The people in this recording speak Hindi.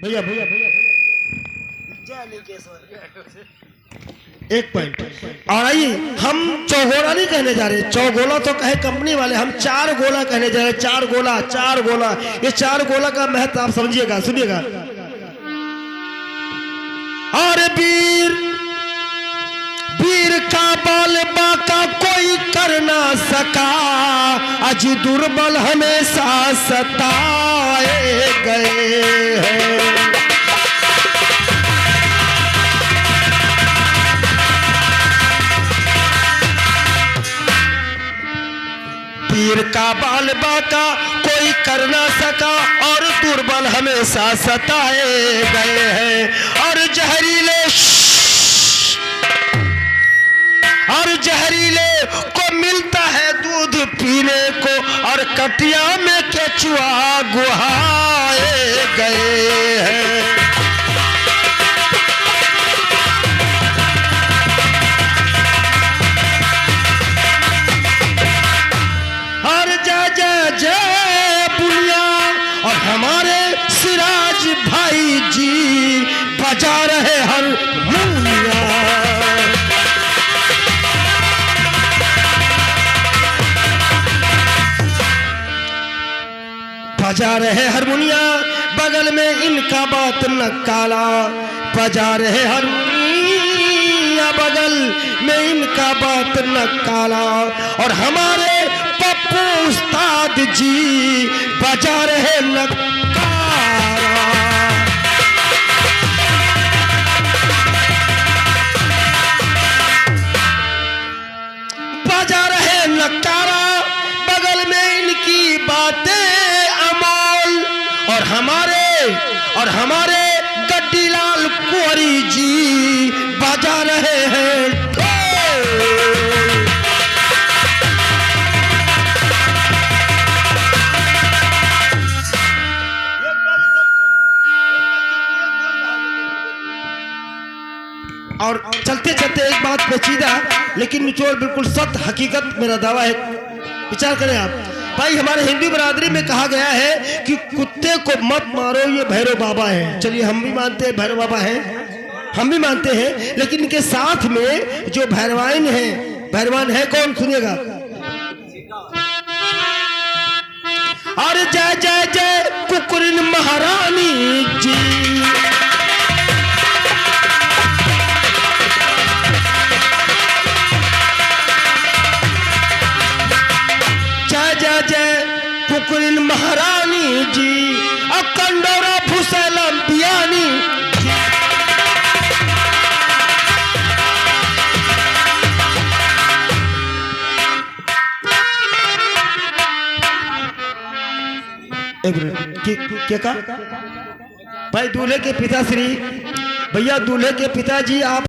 भैया भैया एक पॉइंट। और आइए, हम चौगोला नहीं कहने जा रहे, चौगोला तो कहे कंपनी वाले, हम चार गोला कहने जा रहे। चार गोला, चार गोला। ये चार गोला का महत्व आप समझिएगा, सुनिएगा। और वीर वीर का बाल बाका कोई कर ना सका, अज दुर्बल हमेशा सताए गए हैं। वीर का बाल बाका कोई कर ना सका, और दुर्बल हमेशा सताए गए हैं। और जहरीले को मिलता है दूध पीने को, और कटिया में केचुआ गुहाए गए हैं। और जय जय जय बुनिया, और हमारे सिराज भाई जी बजा रहे हारमोनिया। बजा रहे हारमोनिया, बगल में इनका बात न काला। बजा रहे हारमोनिया, बगल में इनका बात न काला। और हमारे पप्पू उस्ताद जी बजा रहे नकारा। बजा रहे नकारा, बगल में इनकी बातें अमोल। और हमारे गड्डीलाल कुंवरी जी बजा रहे हैं ढोल। और चलते चलते एक बात पेचीदा लेकिन निचोड़ बिल्कुल सत्य हकीकत मेरा दावा है, विचार करें आप भाई। हमारे हिंदू बरादरी में कहा गया है कि कुत्ते को मत मारो, ये भैरव बाबा है। चलिए, हम भी मानते हैं भैरव बाबा हैं, हम भी मानते हैं, लेकिन इनके साथ में जो भैरवान है कौन, सुनिएगा। और जय जय जय कुकुरिन महारानी जी। कुकुरिन महारानी जी, अकंडोरा फुसैलम पियानी। क्या कहा भाई? दूल्हे के पिताश्री, भैया दूल्हे के पिताजी आप